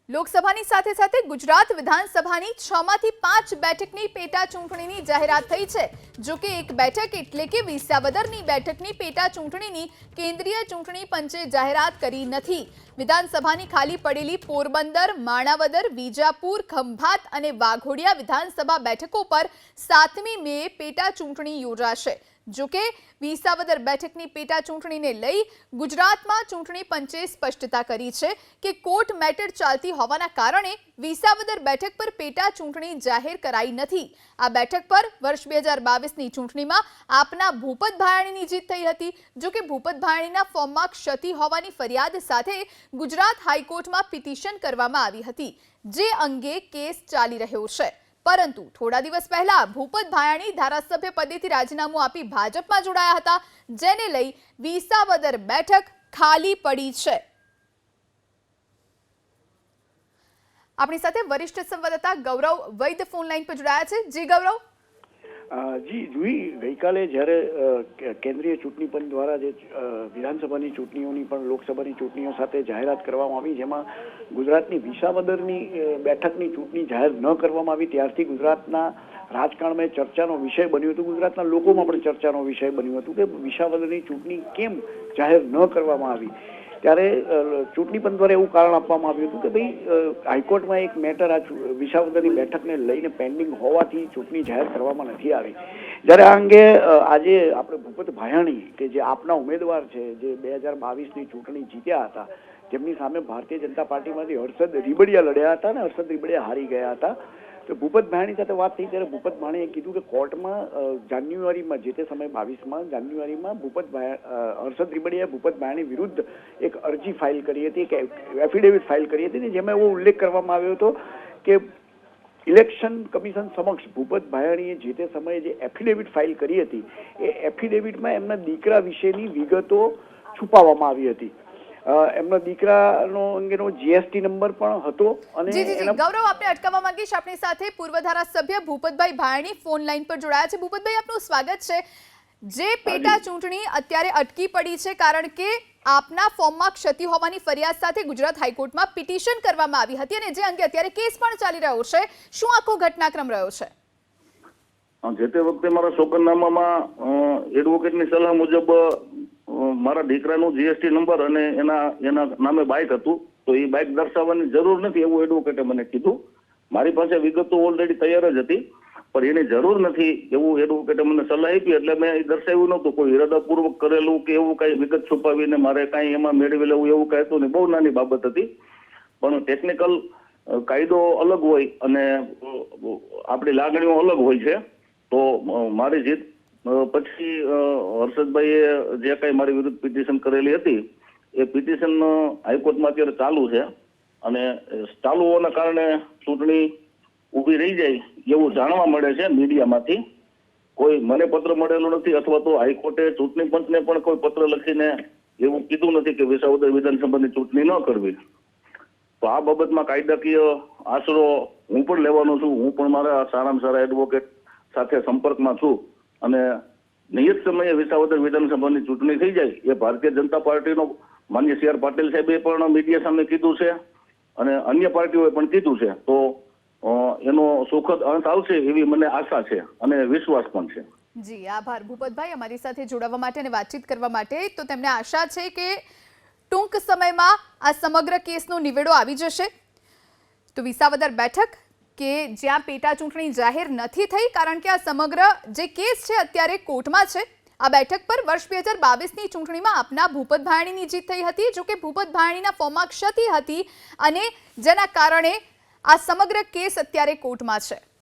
લોકસભાની સાથે સાથે ગુજરાત વિધાનસભાની 6 માંથી 5 બેઠકની પેટા ચૂંટણીની જાહેરાત થઈ છે। જો કે એક બેઠક એટલે કે વિસાવદરની બેઠકની પેટા ચૂંટણીની કેન્દ્રીય ચૂંટણી પંચે જાહેરાત કરી નથી। વિધાનસભાની ખાલી પડેલી પોરબંદર, માણાવદર, વિજાપુર, ખંભાત અને વાઘોડિયા વિધાનસભા બેઠકો પર 7મી મે પેટા ચૂંટણી યોજાશે। જો કે વિસાવદર બેઠકની પેટા ચૂંટણીને લઈ ગુજરાતમાં ચૂંટણી પંચે સ્પષ્ટતા કરી છે કે કોર્ટ મેટર ચાલતી હોવાના કારણે વિસાવદર બેઠક પર પેટા ચૂંટણી જાહેર કરાઈ નથી। આ બેઠક પર વર્ષ 2022ની ચૂંટણીમાં આપના ભૂપત ભાયાણીની જીત થઈ હતી। જો કે ભૂપત ભાયાણીના ફોર્મમાં ક્ષતિ હોવાની ફરિયાદ સાથે ગુજરાત હાઈકોર્ટમાં પિટિશન કરવામાં આવી હતી, જે અંગે કેસ ચાલી રહ્યો છે। પરંતુ થોડા દિવસ પહેલા ભૂપત ભાયાણી ધારાસભ્ય પદેથી રાજીનામું આપી ભાજપમાં જોડાયા હતા, જેને લઈ વિસાવદર બેઠક ખાલી પડી છે। આપણી સાથે વરિષ્ઠ સંવાદદાતા ગૌરવ વૈદ ફોન લાઈન પર જોડાયા છે। જી ગૌરવ। જી જુઈ, ગઈકાલે જ્યારે કેન્દ્રીય ચૂંટણી પંચ દ્વારા જે વિધાનસભાની ચૂંટણીઓની પણ લોકસભાની ચૂંટણીઓ સાથે જાહેરાત કરવામાં આવી, જેમાં ગુજરાતની વિસાવદરની બેઠકની ચૂંટણી જાહેર ન કરવામાં આવી, ત્યારથી ગુજરાતના રાજકારણમાં ચર્ચાનો વિષય બન્યું હતું। ગુજરાતના લોકોમાં પણ ચર્ચાનો વિષય બન્યું હતું કે વિસાવદરની ચૂંટણી કેમ જાહેર ન કરવામાં આવી। ત્યારે ચૂંટણી પંચ દ્વારા એવું કારણ આપવામાં આવ્યું હતું કે ભાઈ હાઈકોર્ટમાં એક મેટર આ વિસાવદરની બેઠકને લઈને પેન્ડિંગ હોવાથી ચૂંટણી જાહેર કરવામાં નથી આવી। જ્યારે આ અંગે આજે આપણે ભૂપત ભાયાણી કે જે આપના ઉમેદવાર છે, જે 2022ની ચૂંટણી જીત્યા હતા, જેમની સામે ભારતીય જનતા પાર્ટીમાંથી હર્ષદ રીબડિયા લડ્યા હતા અને હર્ષદ રીબડિયા હારી ગયા હતા, તો ભૂપત ભાયાણી સાથે વાત થઈ ત્યારે ભૂપત ભાયાણીએ કીધું કે કોર્ટમાં જાન્યુઆરીમાં, જે તે સમયે 22માં જાન્યુઆરીમાં હર્ષદ રીબડિયાએ ભૂપત ભાયાણી વિરુદ્ધ એક અરજી ફાઇલ કરી હતી, એક એફિડેવિટ ફાઇલ કરી હતી, જેમાં એવો ઉલ્લેખ કરવામાં આવ્યો હતો કે ઇલેક્શન કમિશન સમક્ષ ભૂપત ભાયાણીએ જે તે સમયે જે એફિડેવિટ ફાઇલ કરી હતી, એ એફિડેવિટમાં એમના દીકરા વિશેની વિગતો છુપાવવામાં આવી હતી। એમના દીકરાનો અંગેનો જીએસટી નંબર પણ હતો। અને ગૌરવ, આપણે અટકાવવા માંગીશ, આપણી સાથે પૂર્વ ધારાસભ્ય ભૂપતભાઈ ભાયાણી ફોન લાઈન પર જોડાયા છે। ભૂપતભાઈ, આપનું સ્વાગત છે। જે પેટા ચૂંટણી અત્યારે અટકી પડી છે કારણ કે આપના ફોર્મમાં ક્ષતિ હોવાની ફરિયાદ સાથે ગુજરાત હાઈકોર્ટમાં પિટિશન કરવામાં આવી હતી અને જે અંગે અત્યારે કેસ પણ ચાલી રહ્યો છે, શું આખો ઘટનાક્રમ રહ્યો છે? જે તે વખતે મારા સોગંદનામામાં એડવોકેટની સલાહ મુજબ મારા દીકરાનું જીએસટી નંબર અને એના નામે બાઇક હતું, તો એ બાઇક દર્શાવવાની જરૂર નથી એવું એડવોકેટે મને કીધું। મારી પાસે વિગતો ઓલરેડી તૈયાર જ હતી, પણ એની જરૂર નથી એવું એડવોકેટે મને સલાહ આપી, એટલે મેં એ દર્શાવ્યું નહોતું। કોઈ ઇરાદાપૂર્વક કરેલું કે એવું કઈ વિગત છુપાવીને મારે કઈ એમાં મેળવી લેવું એવું કઈ હતું નહીં, બહુ નાની બાબત હતી। પણ ટેકનિકલ કાયદો અલગ હોય અને આપણી લાગણીઓ અલગ હોય છે। તો મારી જીત પછી હર્ષદભાઈએ જે કઈ મારી વિરુદ્ધ પિટિશન કરેલી હતી, એ પિટિશન હાઈકોર્ટમાં અત્યારે ચાલુ છે અને ચાલુ હોવાના કારણે ચૂંટણી ઊભી રહી જાય એવું જાણવા મળે છે મીડિયામાંથી। કોઈ મને પત્ર મળેલો નથી અથવા તો હાઈકોર્ટે ચૂંટણી પંચને પણ કોઈ પત્ર લખીને એવું કીધું નથી કે વિસાવદર વિધાનસભાની ચૂંટણી ન કરવી। તો આ બાબતમાં કાયદાકીય આશરો હું પણ લેવાનો છું। હું પણ મારા સારામાં સારા એડવોકેટ સાથે સંપર્કમાં છું અને નિયત સમયે વિસાવદર વિધાનસભાની ચૂંટણી થઈ જાય એ ભારતીય જનતા પાર્ટીનો માન્ય સી આર પાટીલ સાહેબે પણ મીડિયા સામે કીધું છે અને અન્ય પાર્ટીઓએ પણ કીધું છે। તો એનો સુખદ અંત આવશે એવી મને આશા છે અને વિશ્વાસ પણ છે। જી આભાર ભૂપતભાઈ અમારી સાથે જોડાવા માટે અને વાતચીત કરવા માટે। તો તેમને આશા છે કે ટૂંક સમયમાં આ સમગ્ર કેસનો નિવેડો આવી જશે। તો વિસાવદર બેઠક કે જ્યાં પેટા ચૂંટણી જાહેર નથી થઈ કારણ કે આ સમગ્ર જે કેસ છે અત્યારે કોર્ટમાં છે, આ બેઠક પર વર્ષ 2022ની ચૂંટણીમાં આપના ભૂપત ભાયાણીની જીત થઈ હતી। જો કે ભૂપત ભાયાણીના ફોર્મમાં ક્ષતિ હતી અને જેના કારણે આ સમગ્ર કેસ અત્યારે કોર્ટમાં છે।